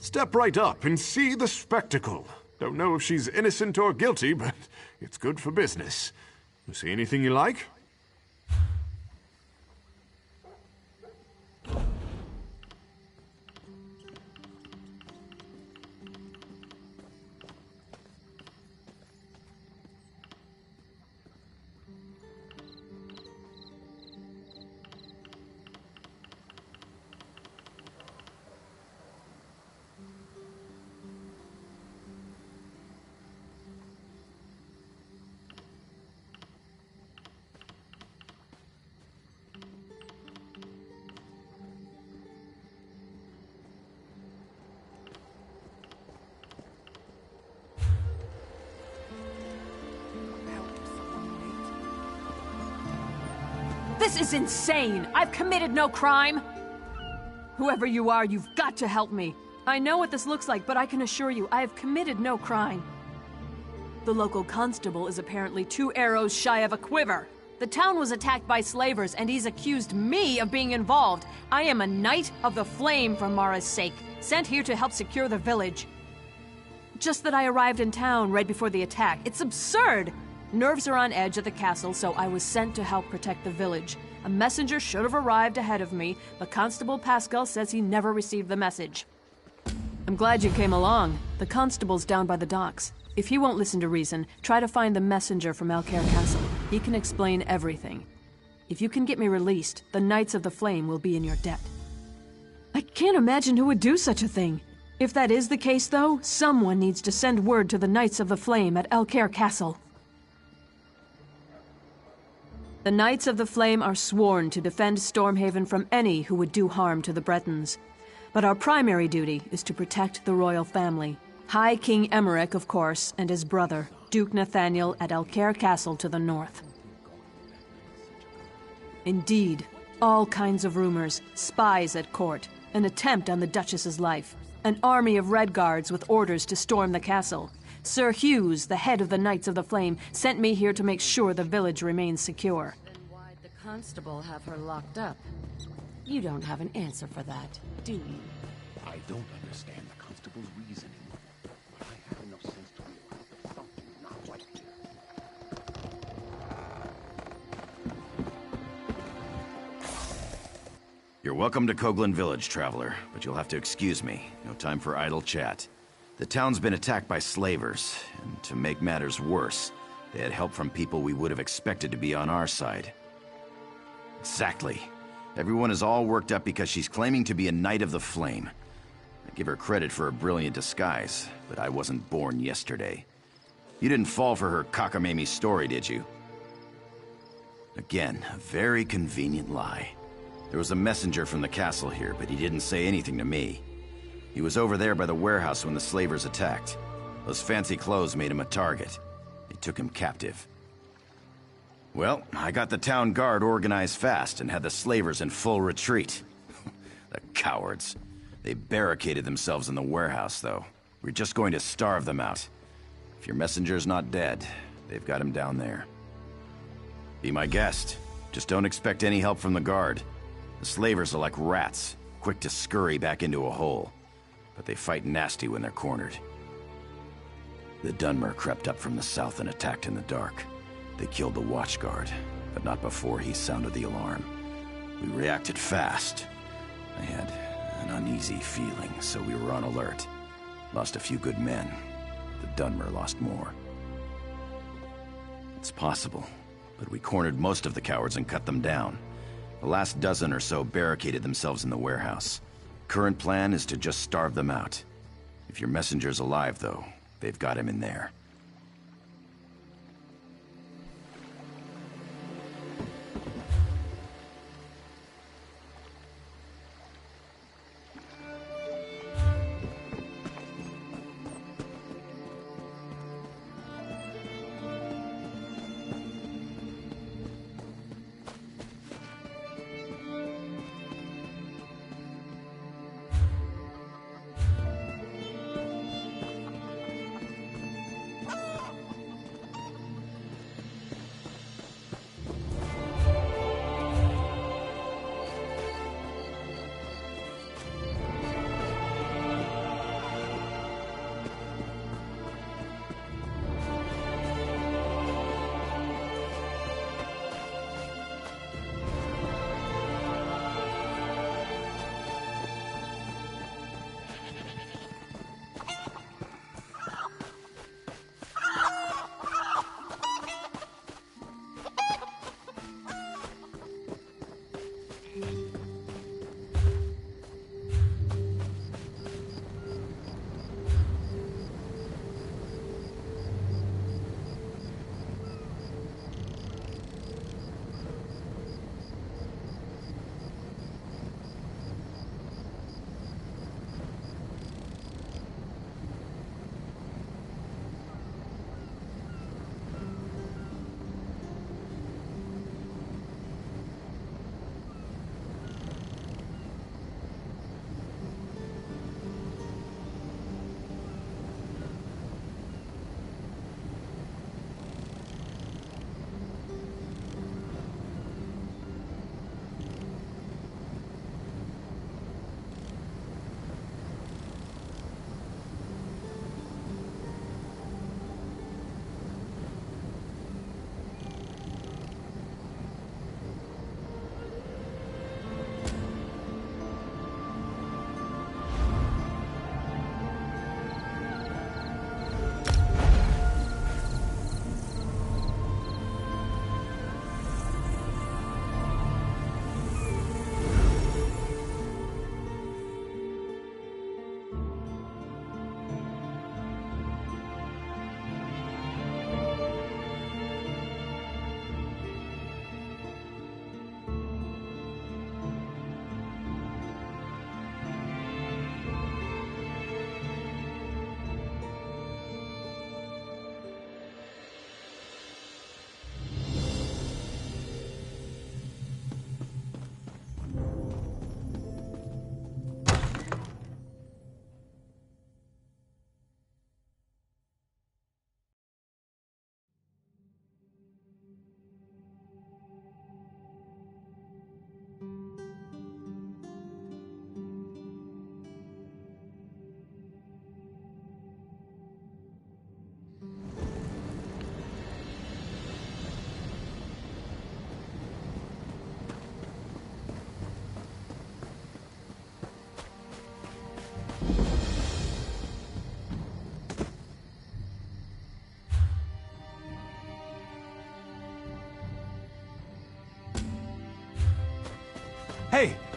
Step right up and see the spectacle. Don't know if she's innocent or guilty, but it's good for business. You see anything you like? This is insane! I've committed no crime! Whoever you are, you've got to help me. I know what this looks like, but I can assure you, I have committed no crime. The local constable is apparently 2 arrows shy of a quiver. The town was attacked by slavers, and he's accused me of being involved. I am a Knight of the Flame for Mara's sake, sent here to help secure the village. Just that I arrived in town right before the attack. It's absurd! Nerves are on edge at the castle, so I was sent to help protect the village. A messenger should have arrived ahead of me, but Constable Pascal says he never received the message. I'm glad you came along. The constable's down by the docks. If he won't listen to reason, try to find the messenger from Alcaire Castle. He can explain everything. If you can get me released, the Knights of the Flame will be in your debt. I can't imagine who would do such a thing. If that is the case, though, someone needs to send word to the Knights of the Flame at Alcaire Castle. The Knights of the Flame are sworn to defend Stormhaven from any who would do harm to the Bretons. But our primary duty is to protect the royal family. High King Emmerich, of course, and his brother, Duke Nathaniel, at Alcaire Castle to the north. Indeed, all kinds of rumors, spies at court, an attempt on the Duchess's life, an army of Red Guards with orders to storm the castle. Sir Hughes, the head of the Knights of the Flame, sent me here to make sure the village remains secure. Then why'd the constable have her locked up? You don't have an answer for that, do you? I don't understand the constable's reasoning, but I have enough sense to realize that something's not right here. You're welcome to Coghlan Village, traveler, but you'll have to excuse me. No time for idle chat. The town's been attacked by slavers, and to make matters worse, they had help from people we would have expected to be on our side. Exactly. Everyone is all worked up because she's claiming to be a Knight of the Flame. I give her credit for a brilliant disguise, but I wasn't born yesterday. You didn't fall for her cockamamie story, did you? Again, a very convenient lie. There was a messenger from the castle here, but he didn't say anything to me. He was over there by the warehouse when the slavers attacked. Those fancy clothes made him a target. They took him captive. Well, I got the town guard organized fast and had the slavers in full retreat. The cowards. They barricaded themselves in the warehouse, though. We're just going to starve them out. If your messenger's not dead, they've got him down there. Be my guest. Just don't expect any help from the guard. The slavers are like rats, quick to scurry back into a hole. But they fight nasty when they're cornered. The Dunmer crept up from the south and attacked in the dark. They killed the watchguard, but not before he sounded the alarm. We reacted fast. I had an uneasy feeling, so we were on alert. Lost a few good men. The Dunmer lost more. It's possible, but we cornered most of the cowards and cut them down. The last dozen or so barricaded themselves in the warehouse. Current plan is to just starve them out. If your messenger's alive, though, they've got him in there.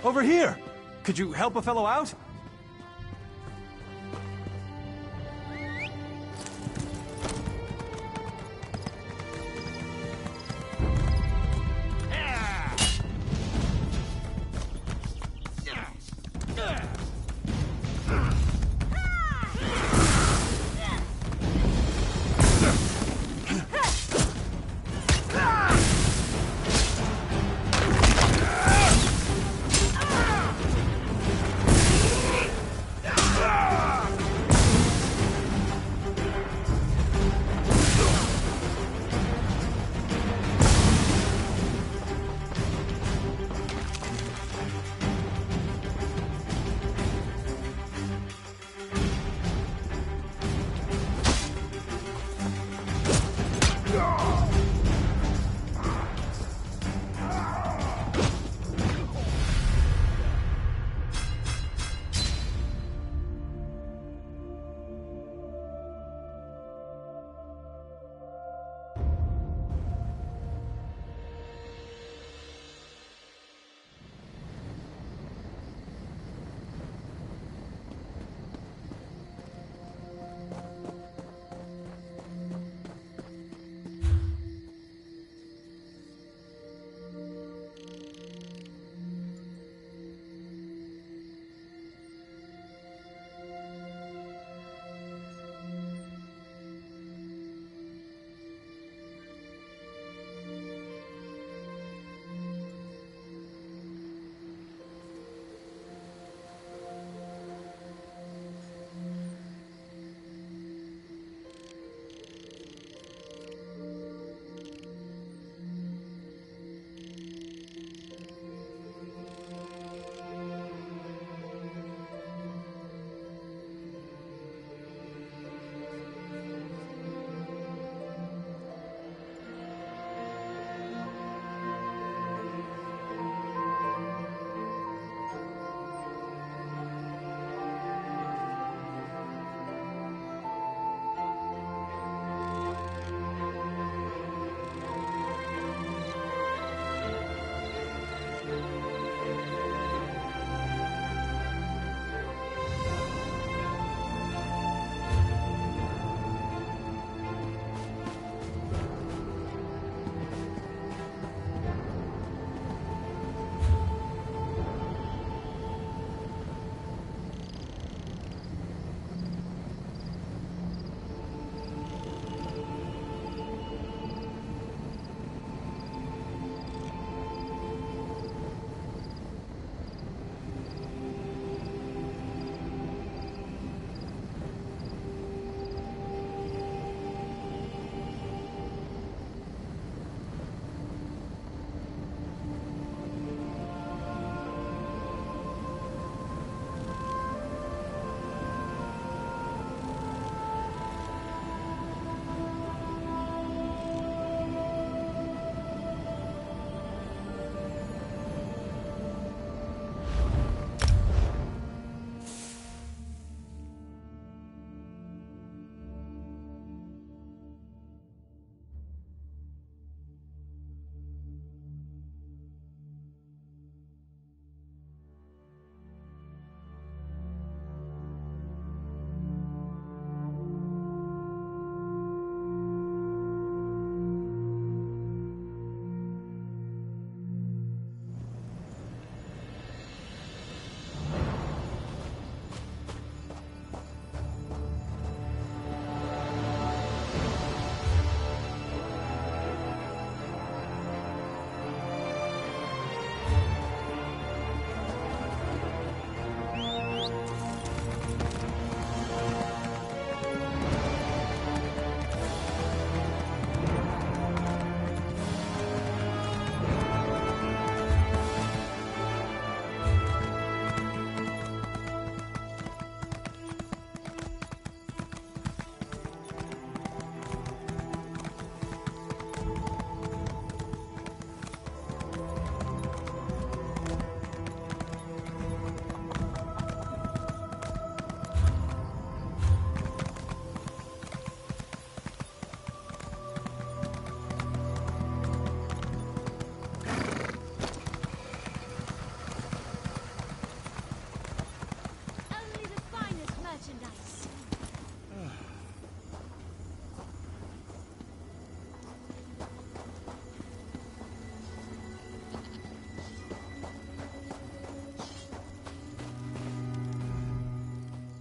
Over here! Could you help a fellow out?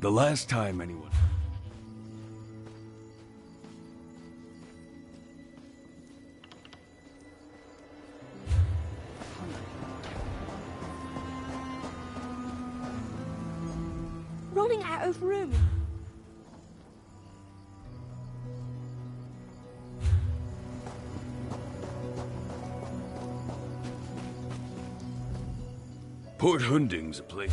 The last time anyone... Running out of room. Port Hunding's a place...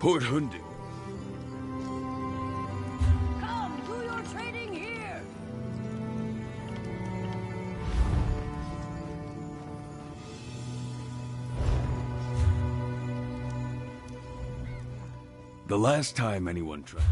Port Hunding. Come, do your trading here. The last time anyone tried...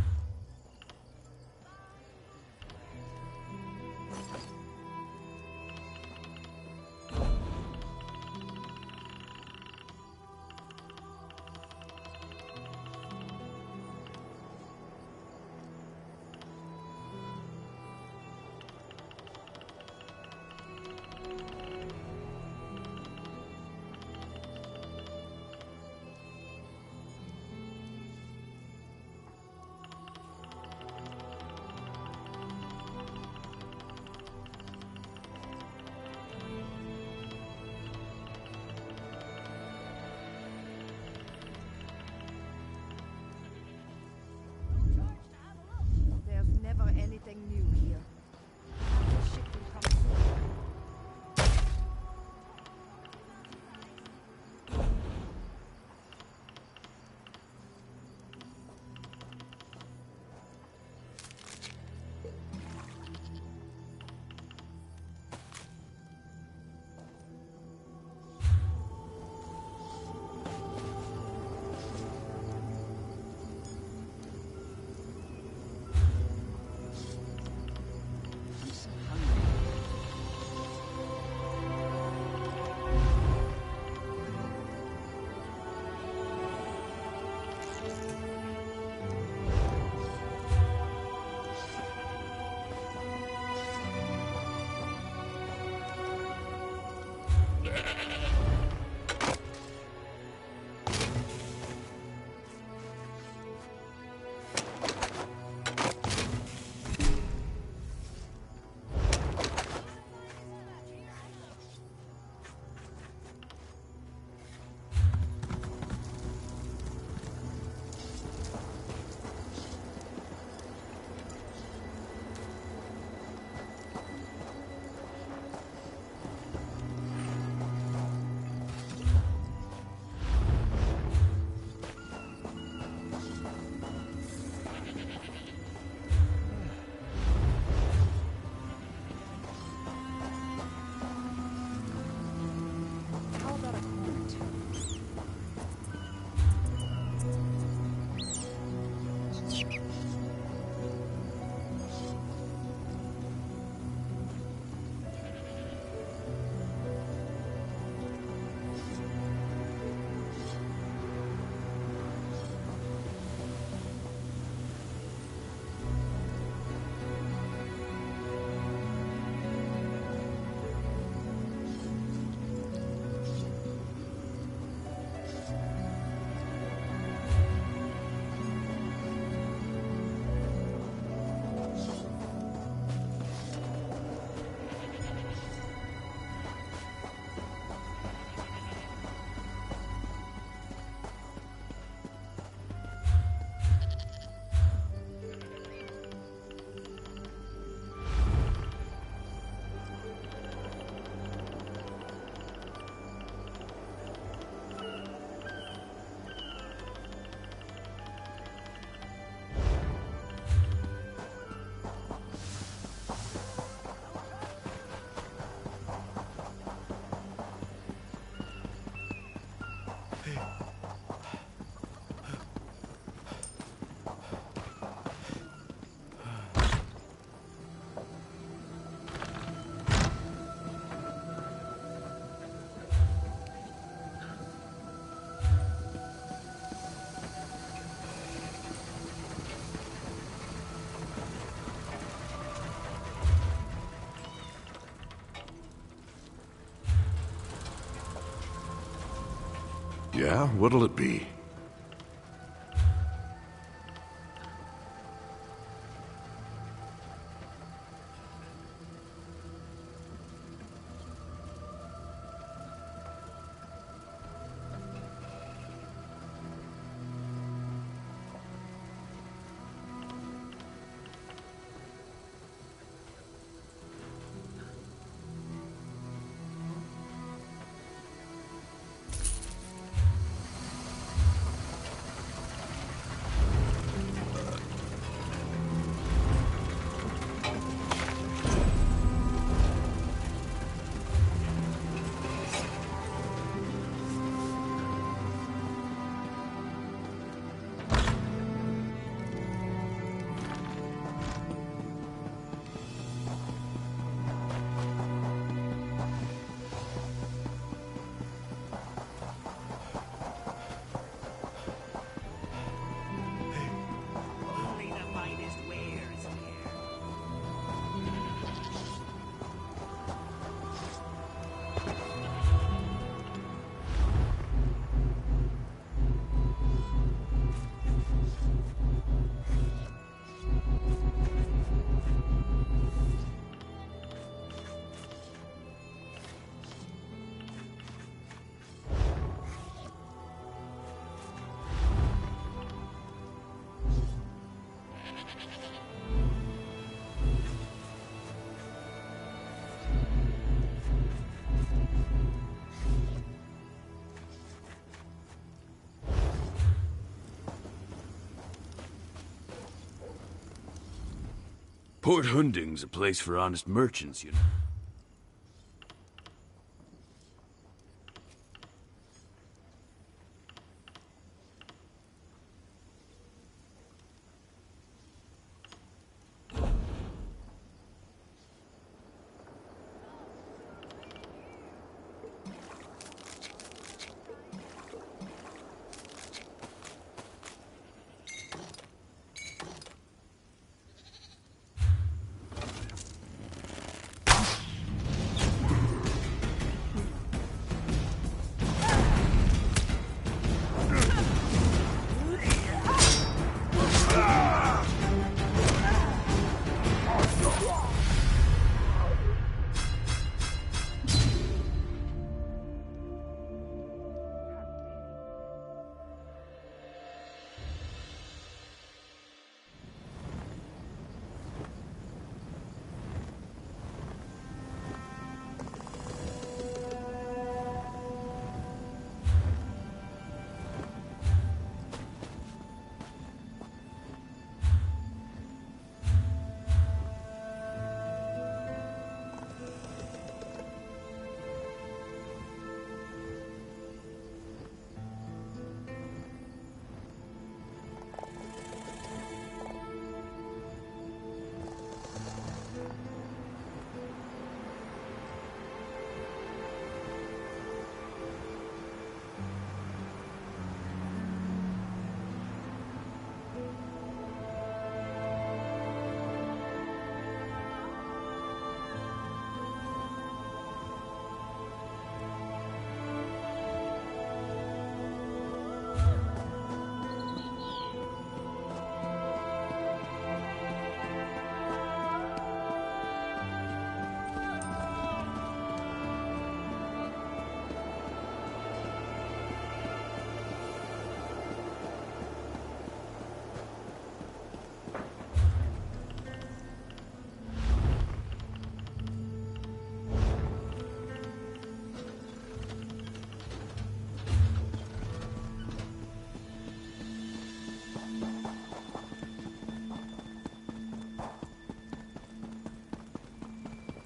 Yeah? What'll it be? Port Hunding's a place for honest merchants, you know.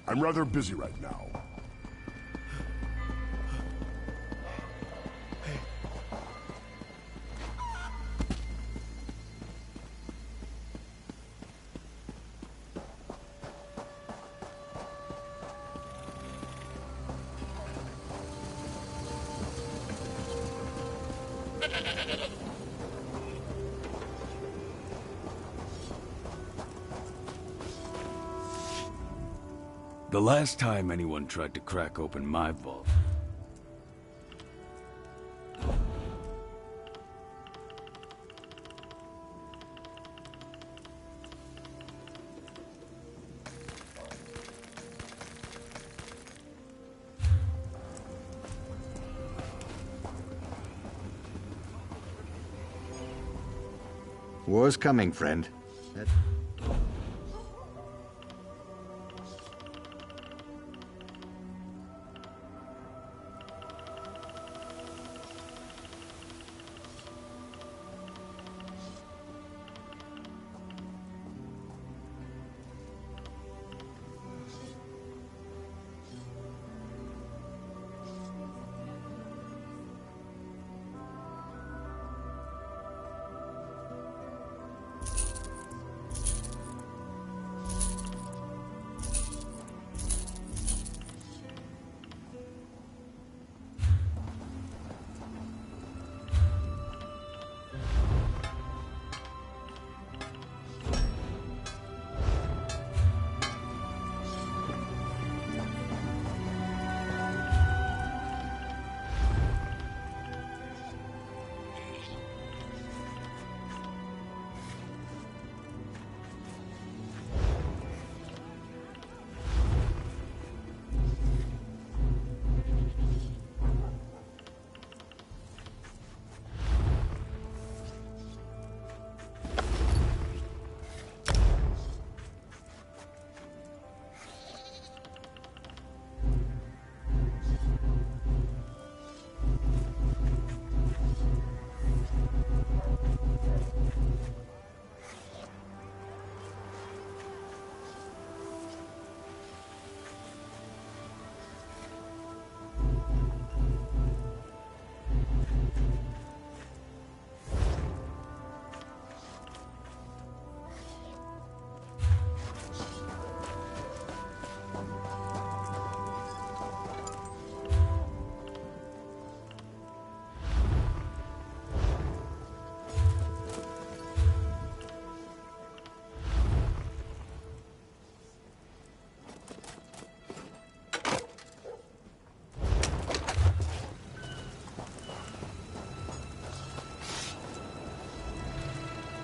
I'm rather busy right now. The last time anyone tried to crack open my vault, War's coming, friend.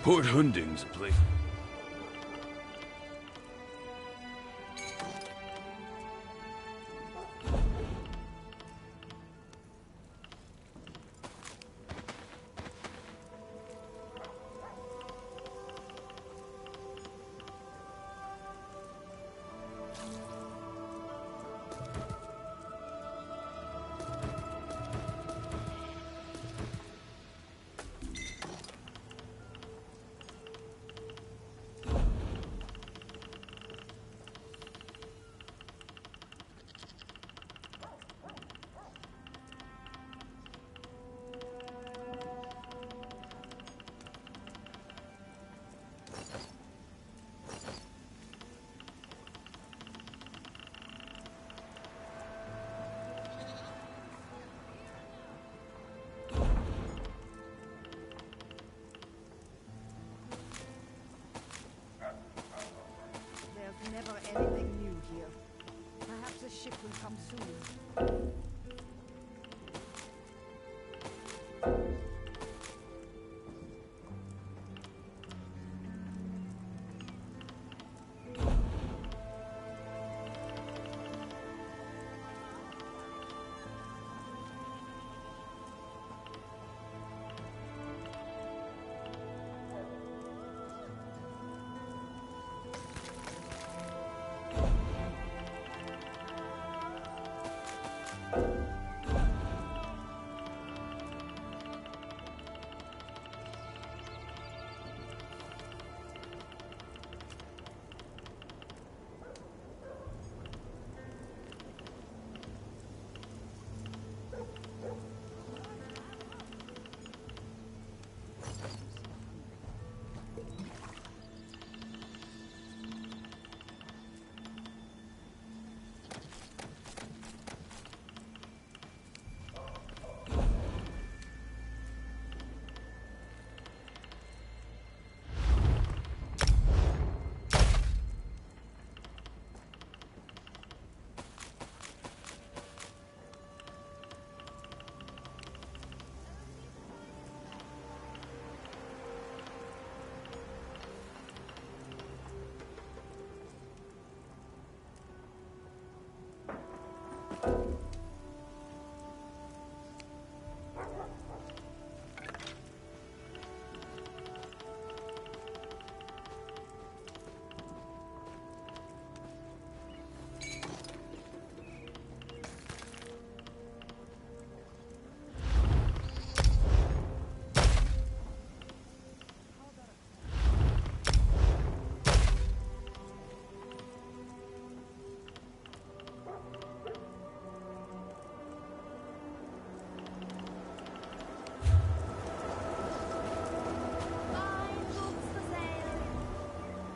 Port Hunding's a place. There's never anything new here. Perhaps a ship will come soon.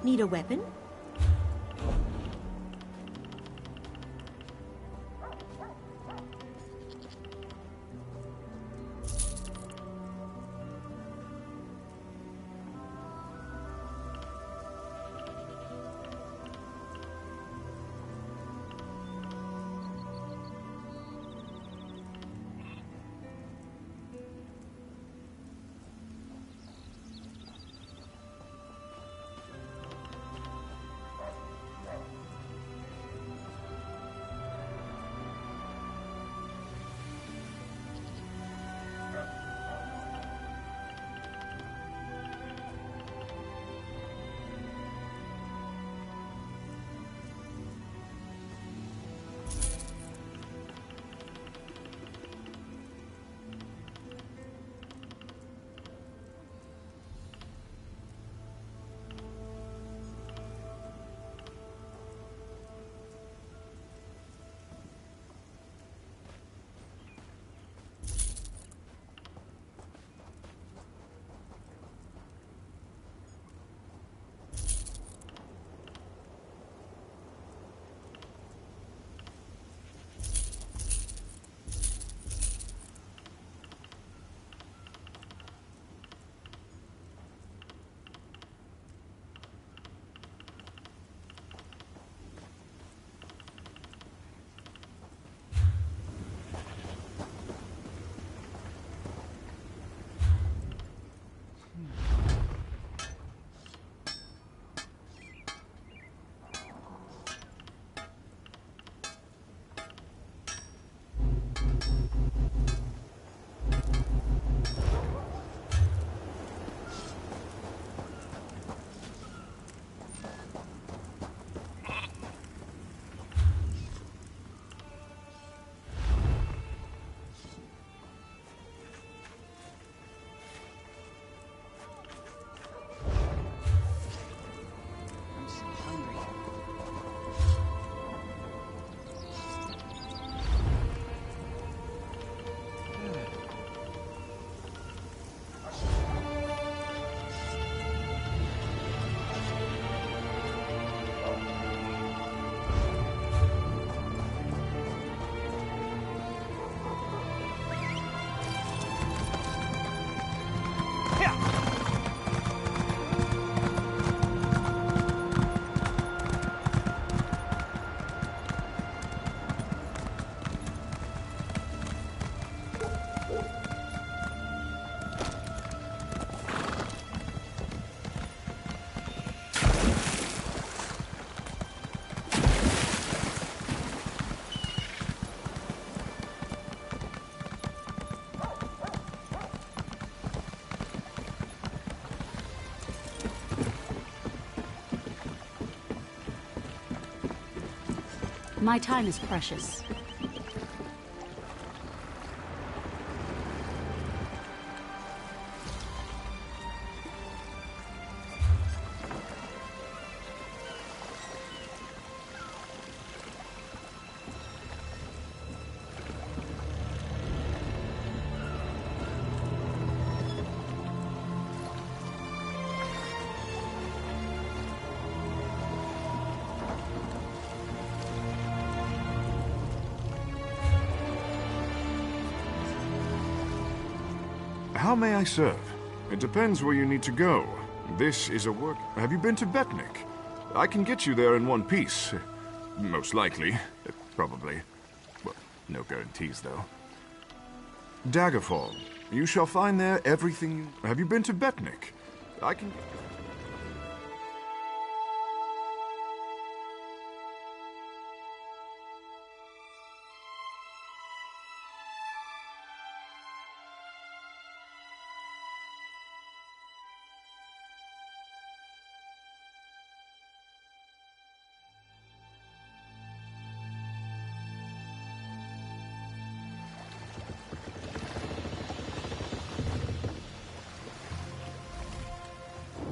Need a weapon? My time is precious. How may I serve? It depends where you need to go. This is a work... Have you been to Betnik? I can get you there in one piece. Most likely. Probably. Well, no guarantees, though. Daggerfall. You shall find there everything you... Have you been to Betnik? I can...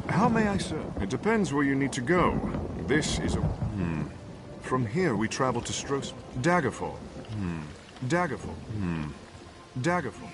How may I serve? It depends where you need to go. This is a... From here, we travel to Stros... Daggerfall. Daggerfall. Daggerfall.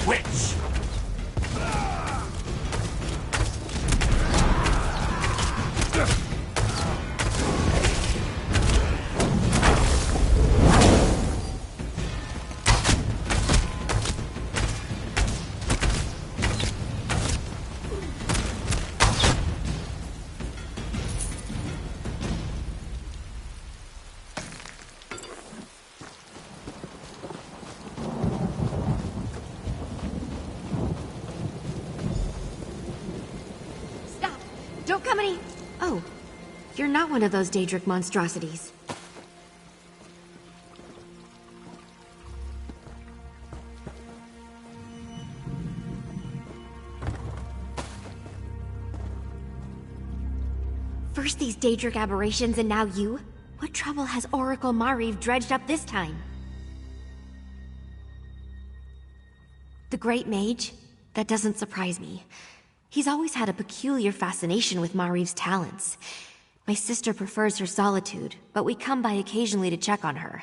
witch! Don't come any... Oh, you're not one of those Daedric monstrosities. First these Daedric aberrations and now you? What trouble has Oracle Mariv dredged up this time? The Great Mage? That doesn't surprise me. He's always had a peculiar fascination with Mariv's talents. My sister prefers her solitude, but we come by occasionally to check on her.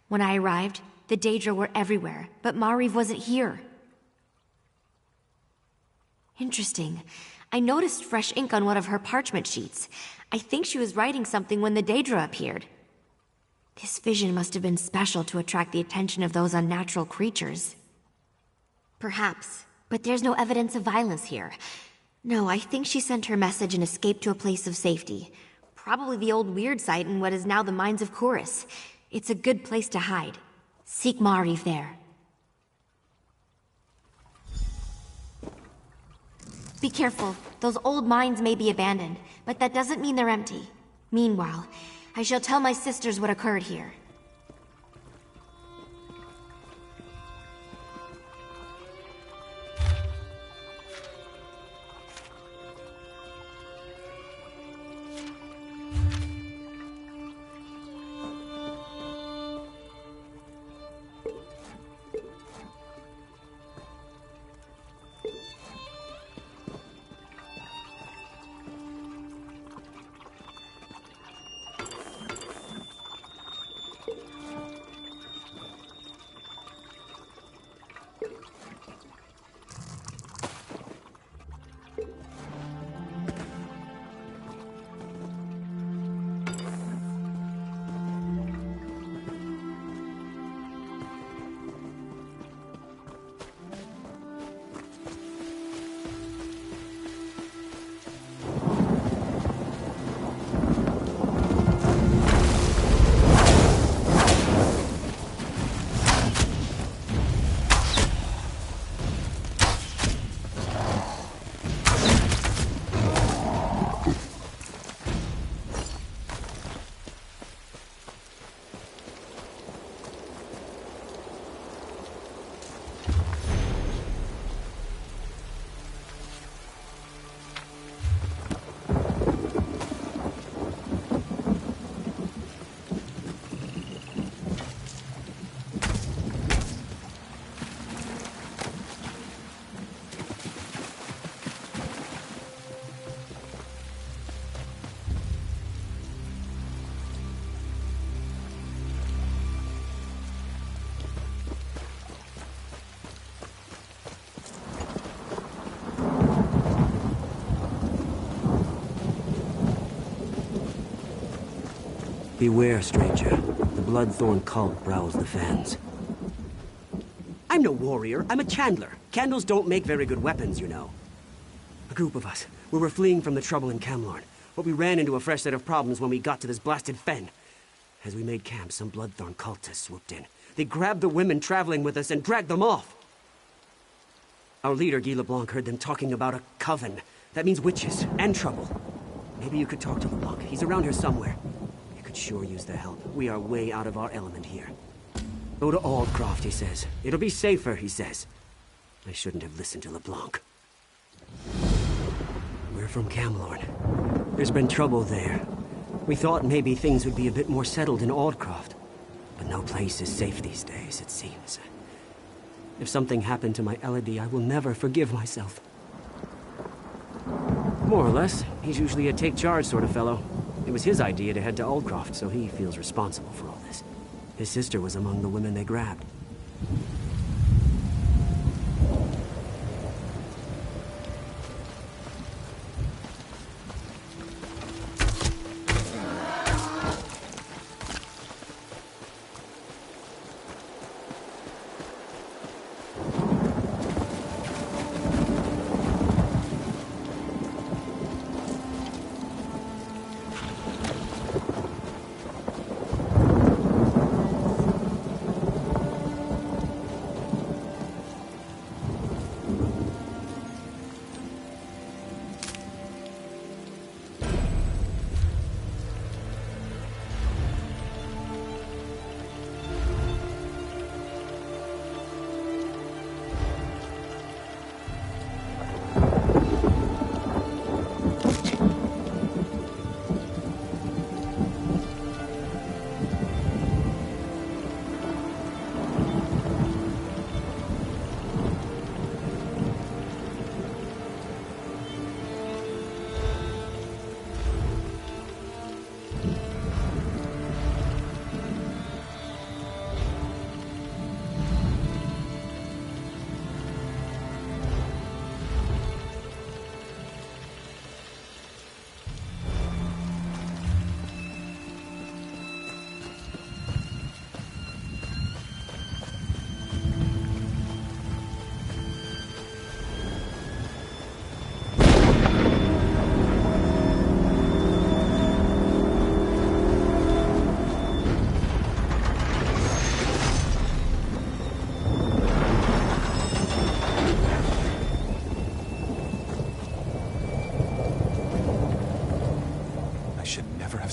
When I arrived, the Daedra were everywhere, but Mariv wasn't here. Interesting. I noticed fresh ink on one of her parchment sheets. I think she was writing something when the Daedra appeared. This vision must have been special to attract the attention of those unnatural creatures. Perhaps, but there's no evidence of violence here. No, I think she sent her message and escaped to a place of safety. Probably the old weird site in what is now the mines of Chorus. It's a good place to hide. Seek Mariv there. Be careful. Those old mines may be abandoned, but that doesn't mean they're empty. Meanwhile, I shall tell my sisters what occurred here. Beware, stranger. The Bloodthorn cult browse the fens. I'm no warrior. I'm a chandler. Candles don't make very good weapons, you know. A group of us. We were fleeing from the trouble in Camlorn, but we ran into a fresh set of problems when we got to this blasted fen. As we made camp, some Bloodthorn cultists swooped in. They grabbed the women traveling with us and dragged them off. Our leader, Guy LeBlanc, heard them talking about a coven. That means witches and trouble. Maybe you could talk to LeBlanc. He's around here somewhere. You could sure use the help. We are way out of our element here. Go to Aldcroft, he says. It'll be safer, he says. I shouldn't have listened to LeBlanc. We're from Camlorn. There's been trouble there. We thought maybe things would be a bit more settled in Aldcroft. But no place is safe these days, it seems. If something happened to my Elodie, I will never forgive myself. More or less. He's usually a take-charge sort of fellow. It was his idea to head to Aldcroft, so he feels responsible for all this. His sister was among the women they grabbed.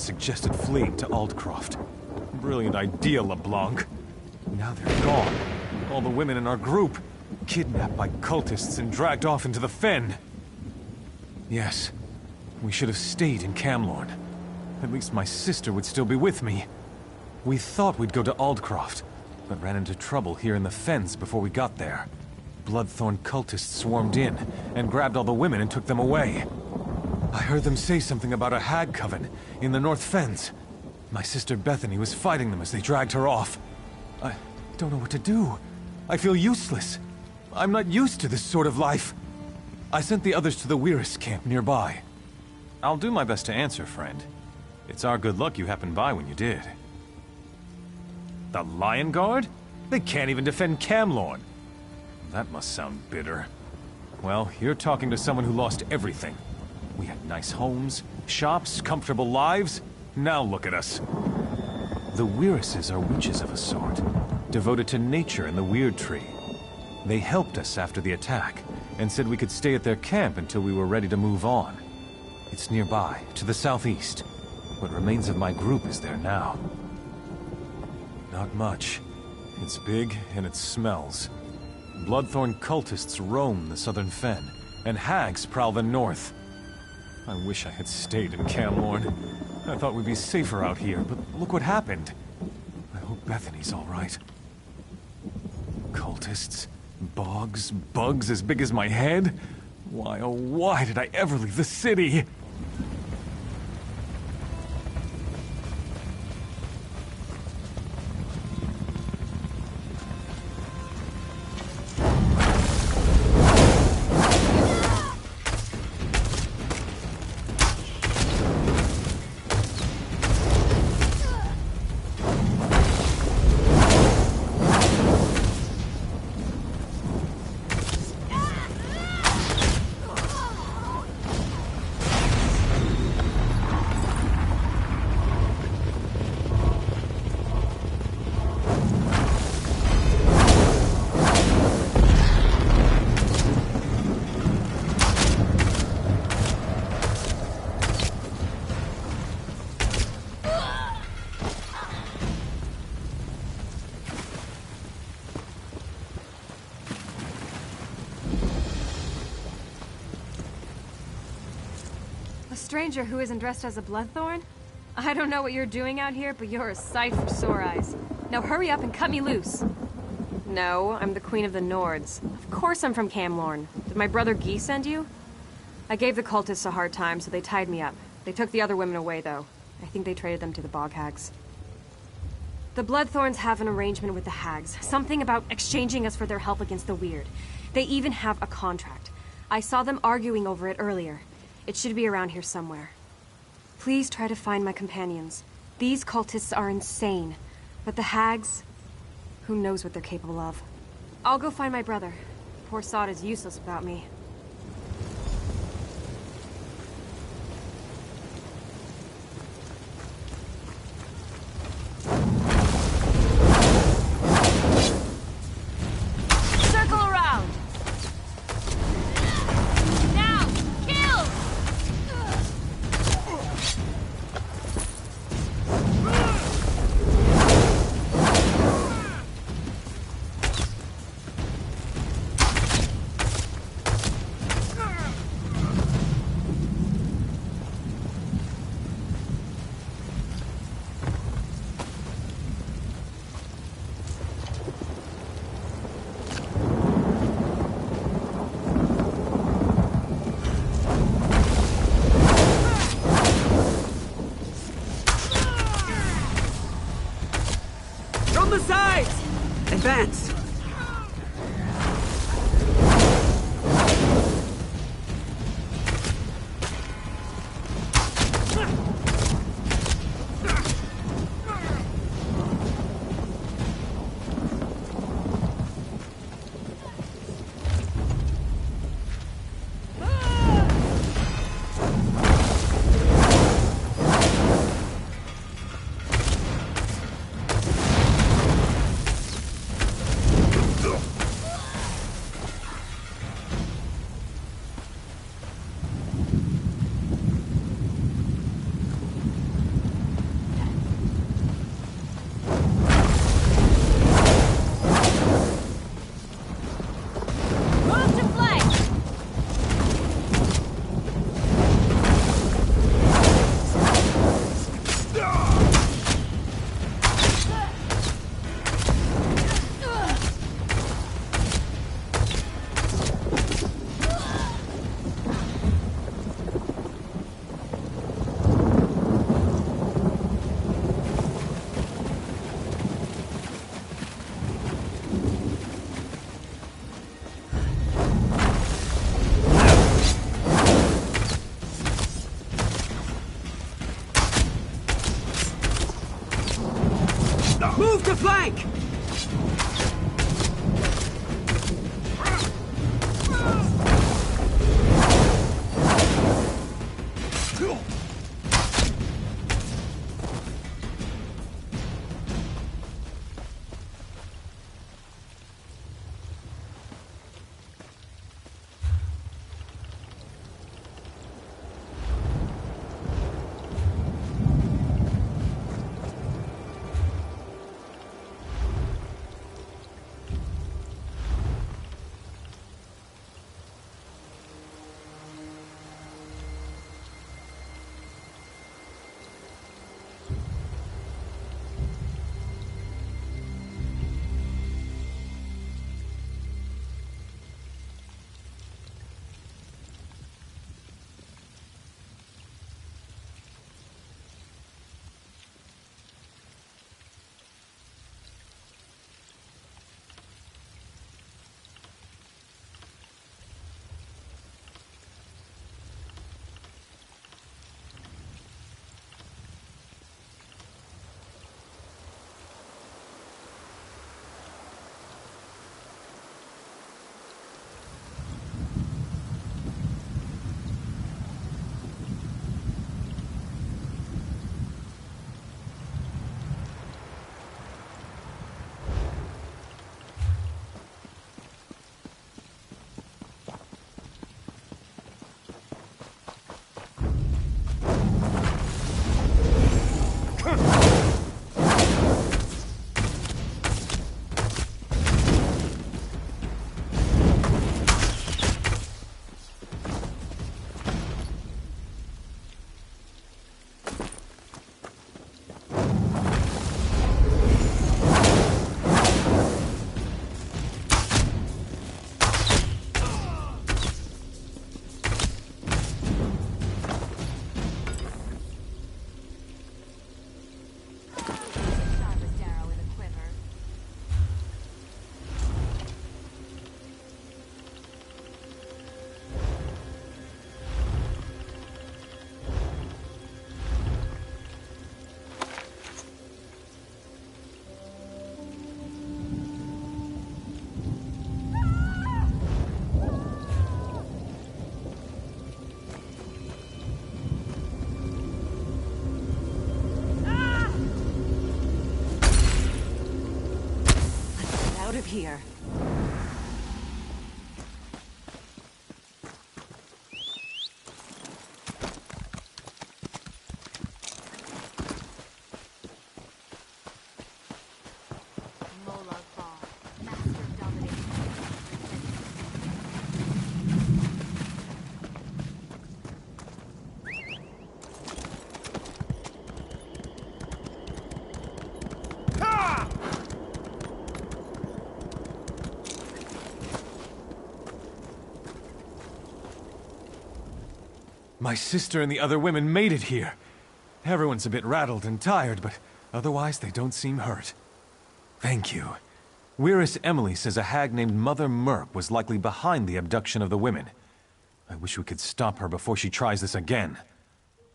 suggested fleeing to Aldcroft. Brilliant idea, LeBlanc. Now they're gone. All the women in our group, kidnapped by cultists and dragged off into the fen. Yes, we should have stayed in Camlorn. At least my sister would still be with me. We thought we'd go to Aldcroft, but ran into trouble here in the fens before we got there. Bloodthorn cultists swarmed in and grabbed all the women and took them away. I heard them say something about a hag coven in the North Fens. My sister Bethany was fighting them as they dragged her off. I don't know what to do. I feel useless. I'm not used to this sort of life. I sent the others to the Weiris camp nearby. I'll do my best to answer, friend. It's our good luck you happened by when you did. The Lion Guard? They can't even defend Camlorn. That must sound bitter. Well, you're talking to someone who lost everything. We had nice homes, shops, comfortable lives. Now look at us. The Weirises are witches of a sort, devoted to nature and the Weird Tree. They helped us after the attack, and said we could stay at their camp until we were ready to move on. It's nearby, to the southeast. What remains of my group is there now. Not much. It's big, and it smells. Bloodthorn cultists roam the southern fen, and hags prowl the north. I wish I had stayed in Camlorn. I thought we'd be safer out here, but look what happened. I hope Bethany's all right. Cultists, bogs, bugs as big as my head? Why, oh why did I ever leave the city? A stranger who isn't dressed as a Bloodthorn? I don't know what you're doing out here, but you're a sight for sore eyes. Now hurry up and cut me loose. No, I'm the Queen of the Nords. Of course I'm from Camlorn. Did my brother Guy send you? I gave the cultists a hard time, so they tied me up. They took the other women away, though. I think they traded them to the Bog Hags. The Bloodthorns have an arrangement with the Hags. Something about exchanging us for their help against the Weird. They even have a contract. I saw them arguing over it earlier. It should be around here somewhere. Please try to find my companions. These cultists are insane. But the Hags... who knows what they're capable of. I'll go find my brother. Poor Sod is useless without me. Circle around! Now! Kill! flank! Out of here. My sister and the other women made it here. Everyone's a bit rattled and tired, but otherwise they don't seem hurt. Thank you. Weiress Emily says a hag named Mother Merc was likely behind the abduction of the women. I wish we could stop her before she tries this again.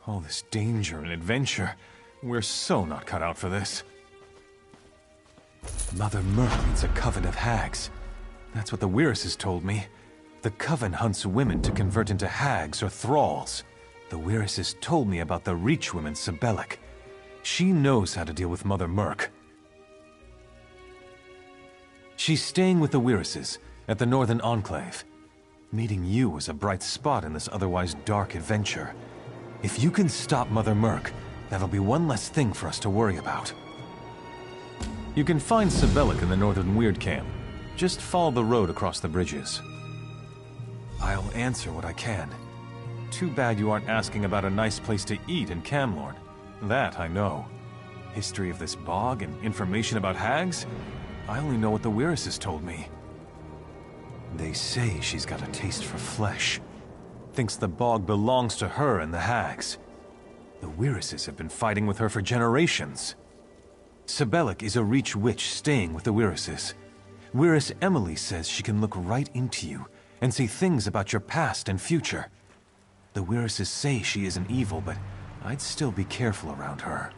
All this danger and adventure. We're so not cut out for this. Mother Merc means a coven of hags. That's what the Weiresses told me. The coven hunts women to convert into hags or thralls. The Weiresses told me about the Reach woman Sibelic. She knows how to deal with Mother Merc. She's staying with the Weiresses at the Northern Enclave. Meeting you was a bright spot in this otherwise dark adventure. If you can stop Mother Merc, that'll be one less thing for us to worry about. You can find Sibelic in the Northern Weird Camp. Just follow the road across the bridges. I'll answer what I can. Too bad you aren't asking about a nice place to eat in Camlorn. That I know. History of this bog and information about hags? I only know what the Weiresses told me. They say she's got a taste for flesh. Thinks the bog belongs to her and the hags. The Weiresses have been fighting with her for generations. Sibelic is a Reach witch staying with the Weiresses. Weiress Emily says she can look right into you and say things about your past and future. The Weiresses say she isn't evil, but I'd still be careful around her.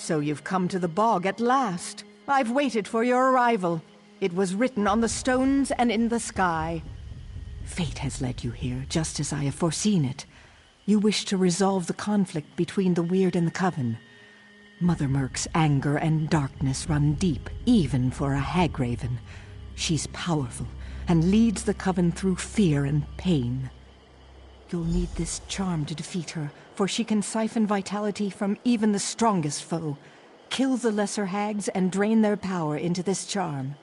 So you've come to the bog at last. I've waited for your arrival. It was written on the stones and in the sky. Fate has led you here, just as I have foreseen it. You wish to resolve the conflict between the Weird and the Coven. Mother Merc's anger and darkness run deep, even for a Hagraven. She's powerful, and leads the Coven through fear and pain. You'll need this charm to defeat her, for she can siphon vitality from even the strongest foe. Kill the lesser hags and drain their power into this charm.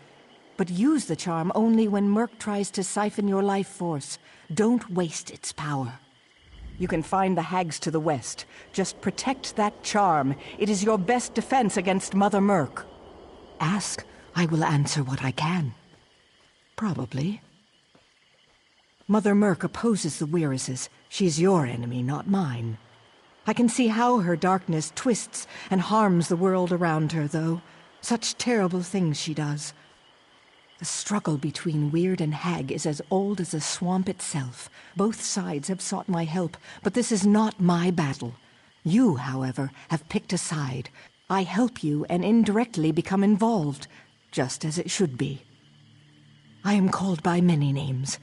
But use the charm only when Merc tries to siphon your life force. Don't waste its power. You can find the hags to the west. Just protect that charm. It is your best defense against Mother Merc. Ask, I will answer what I can. Probably. Mother Merc opposes the Weiruses. She's your enemy, not mine. I can see how her darkness twists and harms the world around her, though. Such terrible things she does. The struggle between Weird and Hag is as old as the swamp itself. Both sides have sought my help, but this is not my battle. You, however, have picked a side. I help you and indirectly become involved, just as it should be. I am called by many names.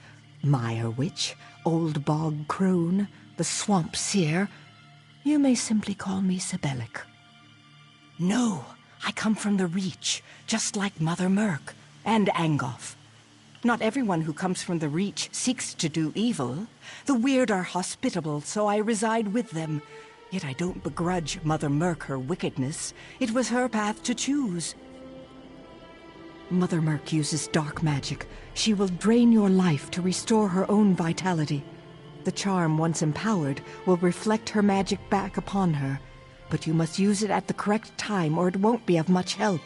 Mire Witch, Old Bog Crone, the Swamp Seer. You may simply call me Sibelic. No, I come from the Reach, just like Mother Merc and Angoff. Not everyone who comes from the Reach seeks to do evil. The Weird are hospitable, so I reside with them. Yet I don't begrudge Mother Merc her wickedness. It was her path to choose. Mother Merc uses dark magic. She will drain your life to restore her own vitality. The charm, once empowered, will reflect her magic back upon her. But you must use it at the correct time or it won't be of much help.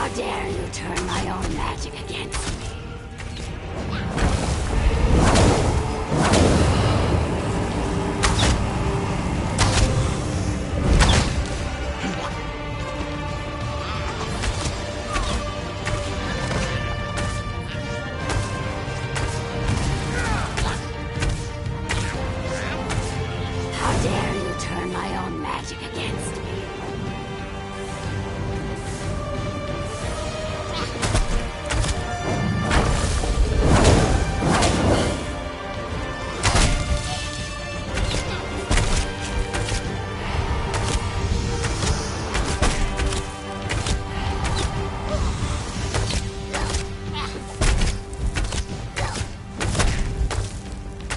How dare you turn my own magic against me? How dare you turn my own magic against me?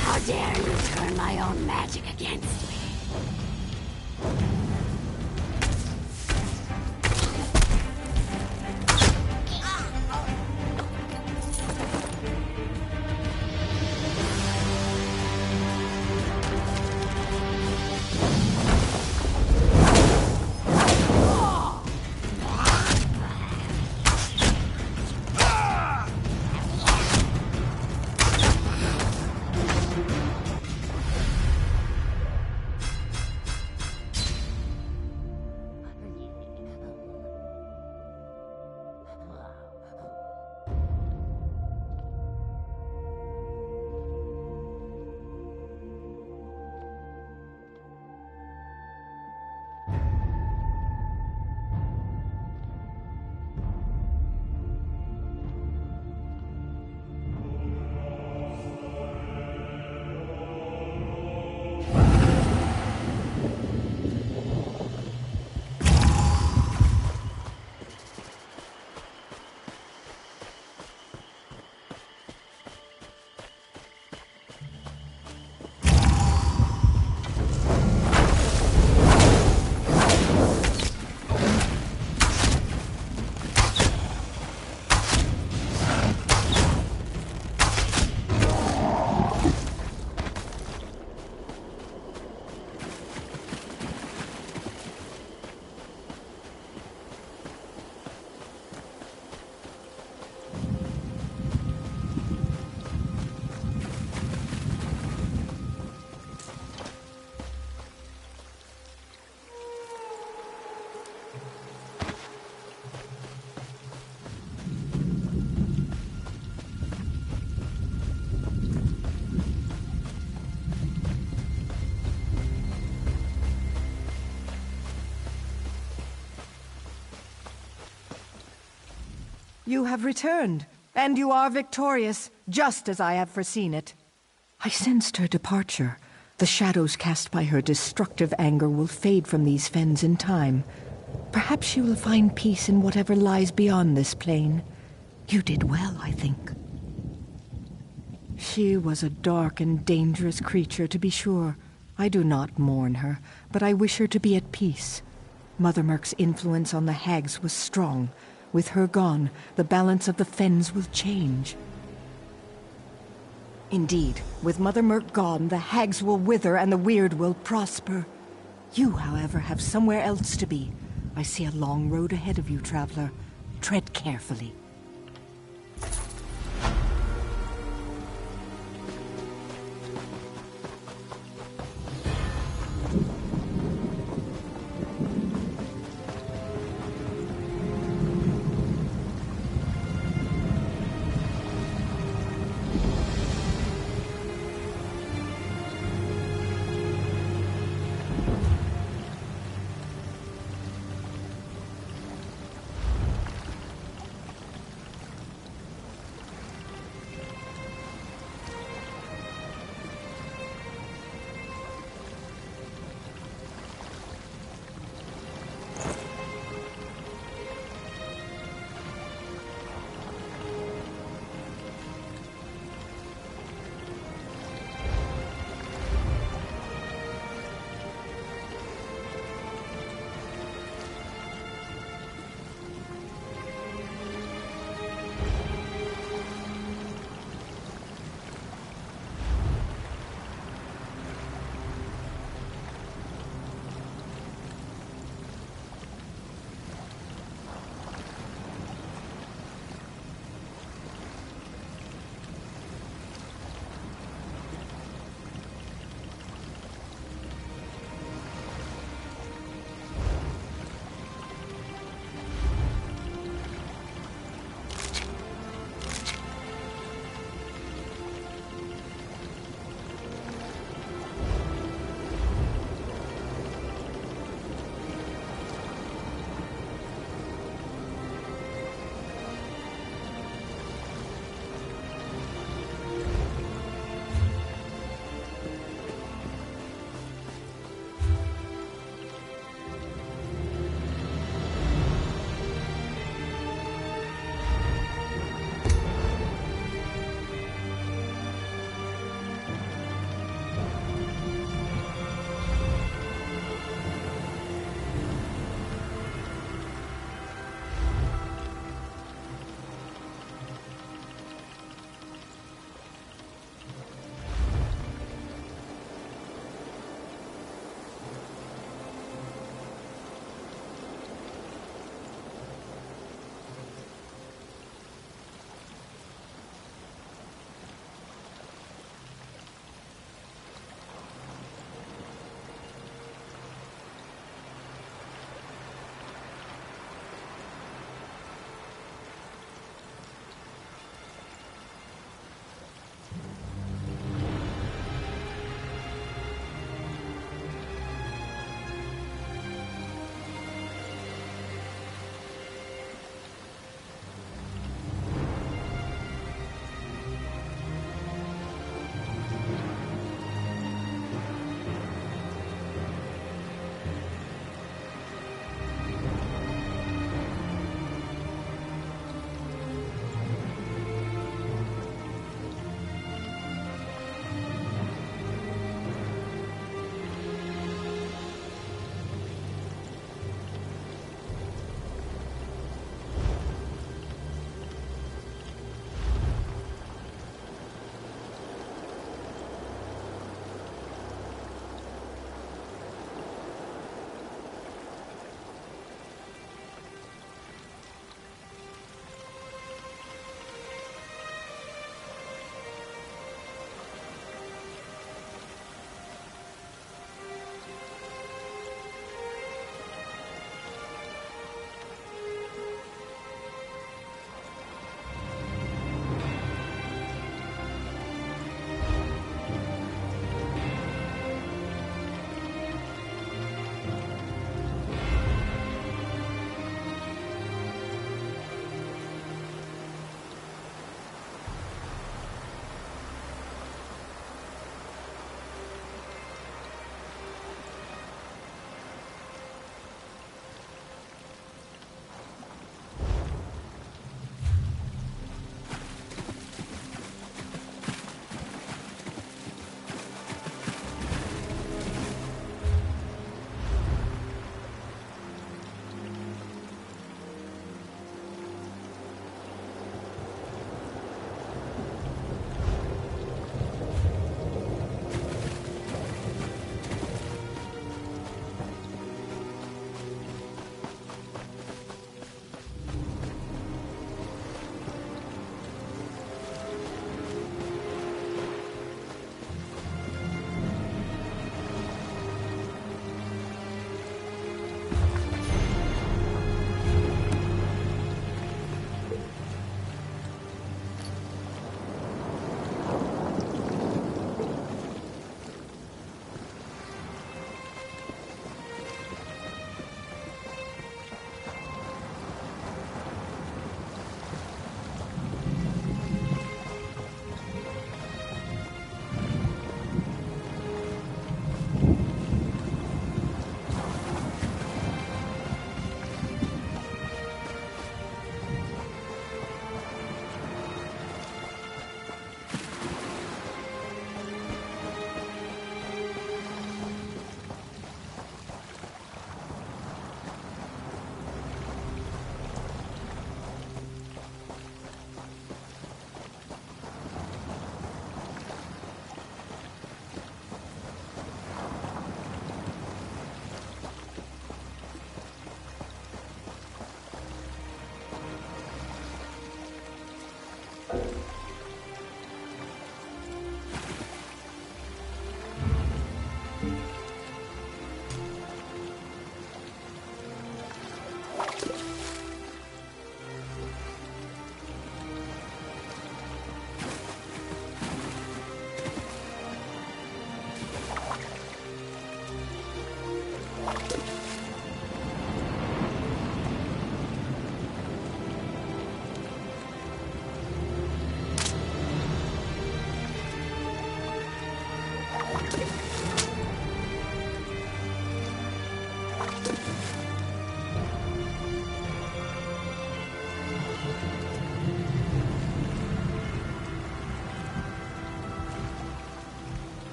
How dare you turn my own magic against me? You have returned, and you are victorious, just as I have foreseen it. I sensed her departure. The shadows cast by her destructive anger will fade from these fens in time. Perhaps she will find peace in whatever lies beyond this plane. You did well, I think. She was a dark and dangerous creature, to be sure. I do not mourn her, but I wish her to be at peace. Mother Merc's influence on the hags was strong. With her gone, the balance of the fens will change. Indeed, with Mother Merc gone, the hags will wither and the weird will prosper. You, however, have somewhere else to be. I see a long road ahead of you, traveler. Tread carefully.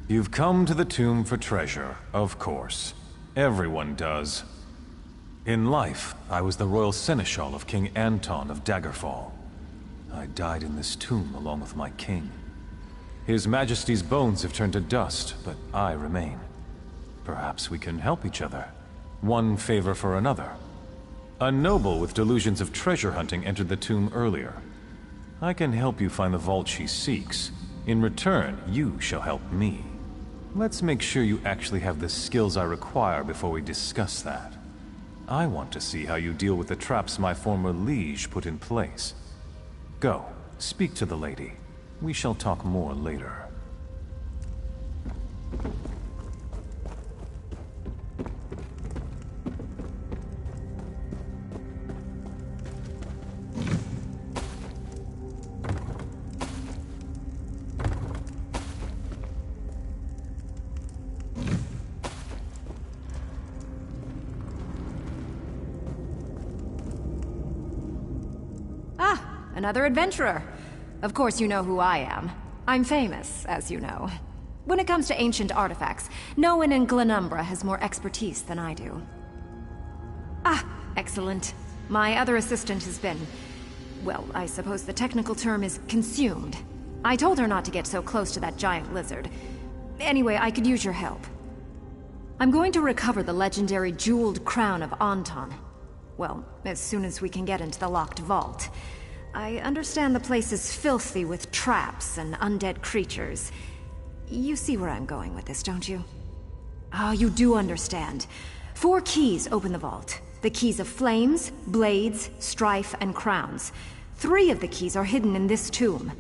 You've come to the tomb for treasure, of course. Everyone does. In life, I was the royal seneschal of King Anton of Daggerfall. I died in this tomb along with my king. His Majesty's bones have turned to dust, but I remain. Perhaps we can help each other. One favor for another. A noble with delusions of treasure hunting entered the tomb earlier. I can help you find the vault she seeks. In return, you shall help me. Let's make sure you actually have the skills I require before we discuss that. I want to see how you deal with the traps my former liege put in place. Go, speak to the lady. We shall talk more later. Another adventurer. Of course you know who I am. I'm famous, as you know. When it comes to ancient artifacts, no one in Glenumbra has more expertise than I do. Ah, excellent. My other assistant has been... well, I suppose the technical term is consumed. I told her not to get so close to that giant lizard. Anyway, I could use your help. I'm going to recover the legendary jeweled crown of Anton. Well, as soon as we can get into the locked vault. I understand the place is filthy with traps and undead creatures. You see where I'm going with this, don't you? Oh, you do understand. 4 keys open the vault. The keys of flames, blades, strife, and crowns. 3 of the keys are hidden in this tomb.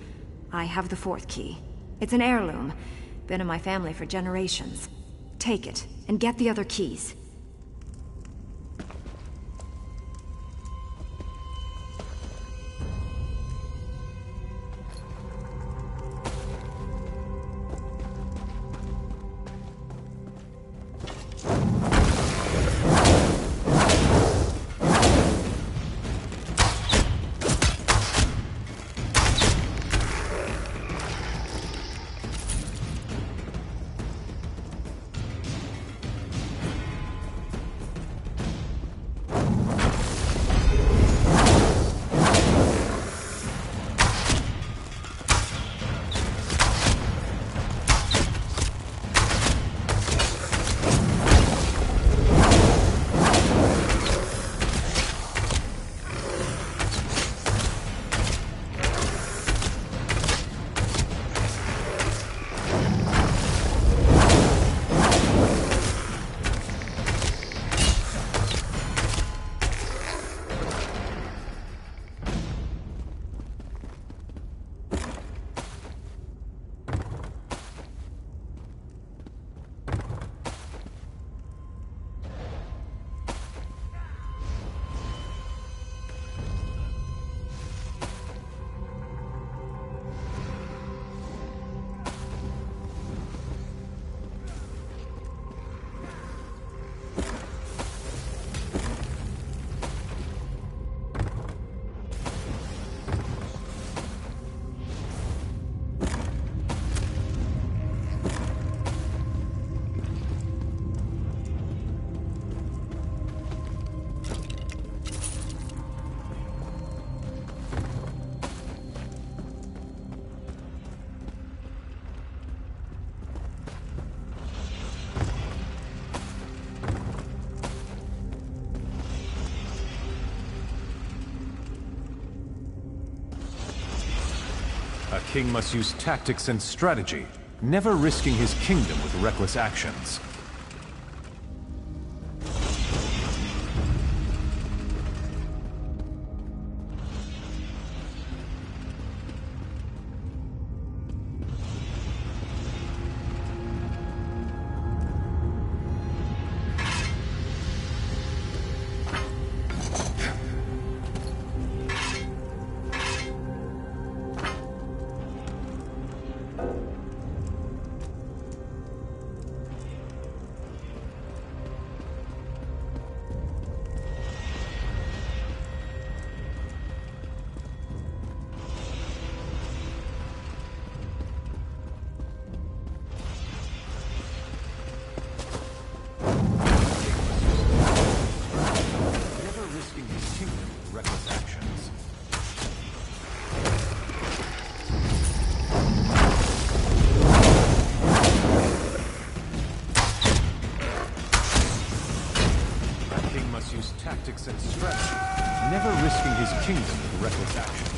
I have the 4th key. It's an heirloom. Been in my family for generations. Take it, and get the other keys. A king must use tactics and strategy, never risking his kingdom with reckless actions. fresh, never risking his kingdom with reckless actions.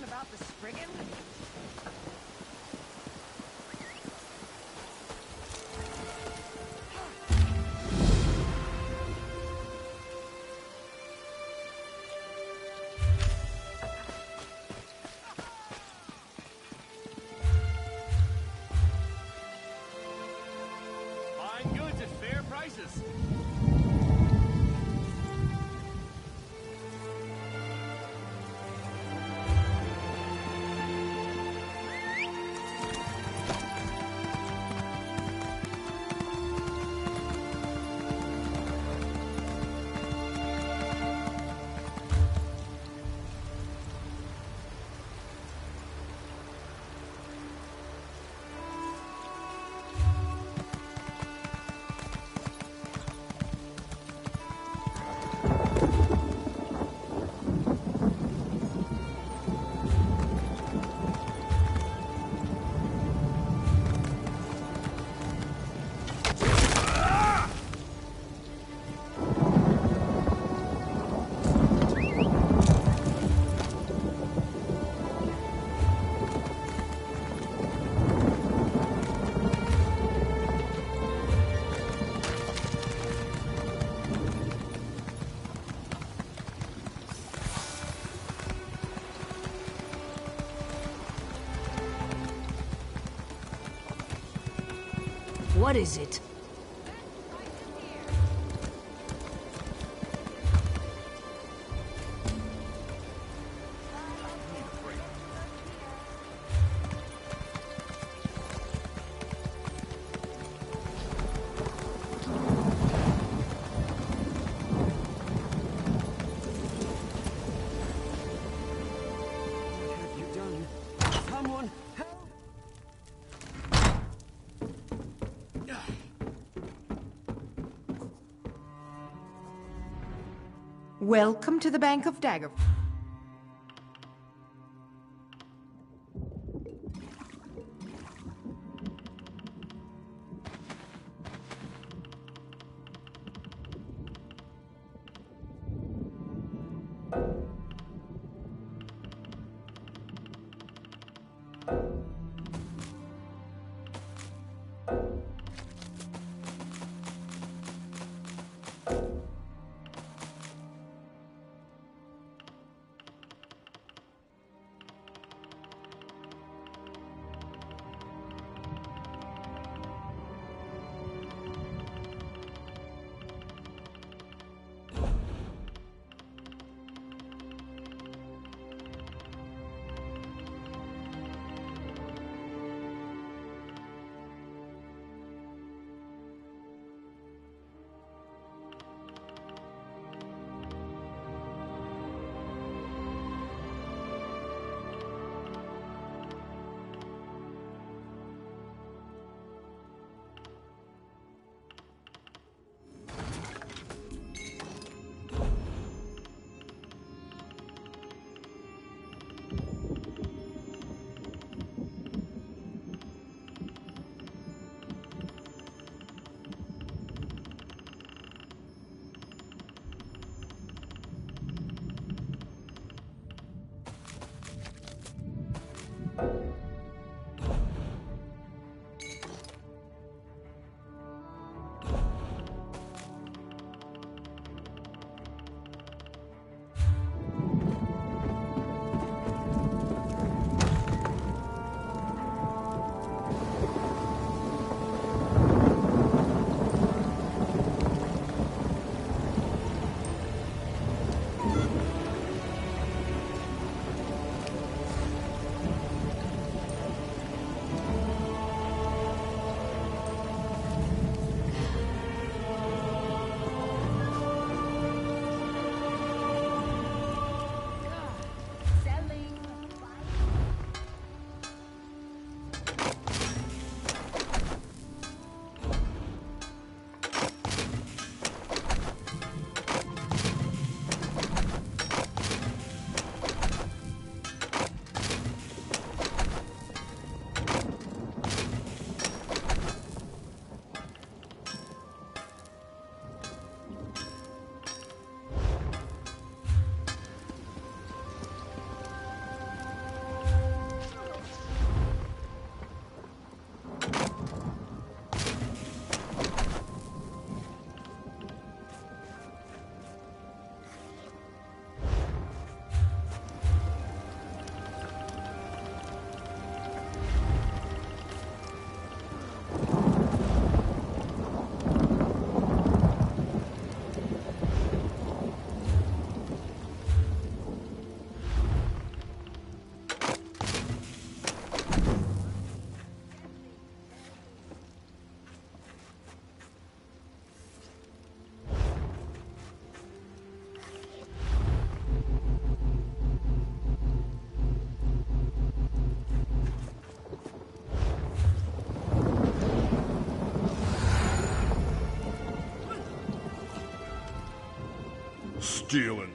About the Spriggan? Buying goods at fair prices. What is it? Welcome to the Bank of Dagger. Stealing.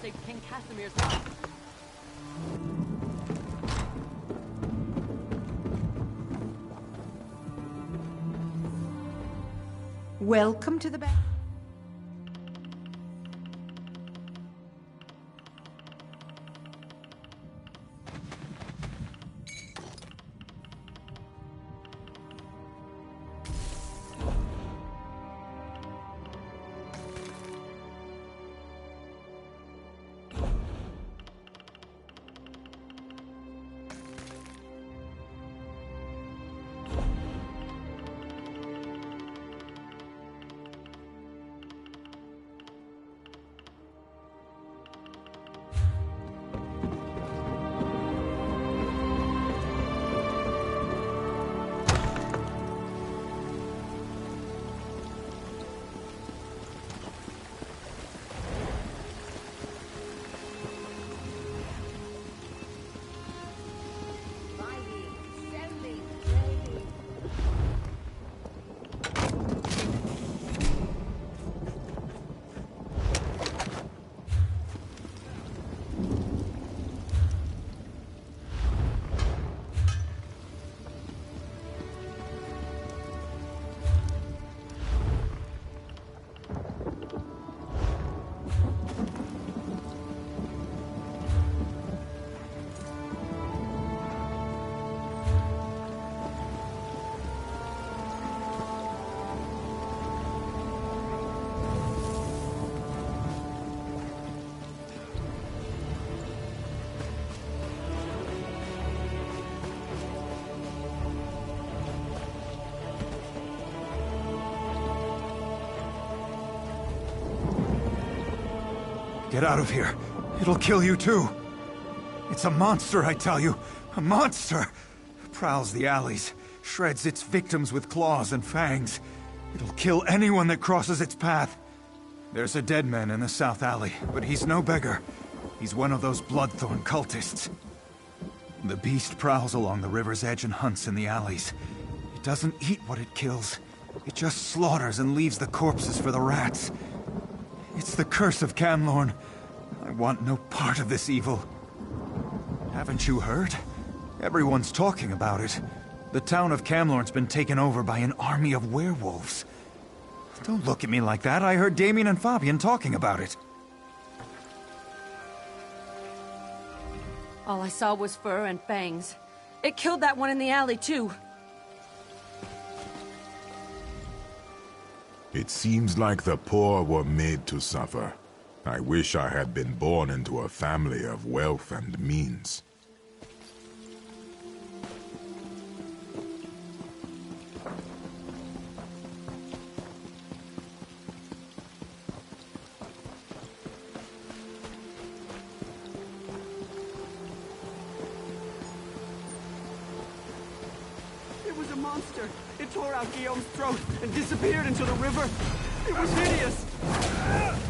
saved King Casimir's life. Welcome to the back. Get out of here. It'll kill you too. It's a monster, I tell you. A monster! Prowls the alleys, shreds its victims with claws and fangs. It'll kill anyone that crosses its path. There's a dead man in the south alley, but he's no beggar. He's one of those Bloodthorn cultists. The beast prowls along the river's edge and hunts in the alleys. It doesn't eat what it kills. It just slaughters and leaves the corpses for the rats. It's the curse of Camlorn. I want no part of this evil. Haven't you heard? Everyone's talking about it. The town of Camlorn's been taken over by an army of werewolves. Don't look at me like that. I heard Damien and Fabian talking about it. All I saw was fur and fangs. It killed that one in the alley, too. It seems like the poor were made to suffer. I wish I had been born into a family of wealth and means. It was a monster. It tore out Guillaume's throat and disappeared into the river. It was hideous.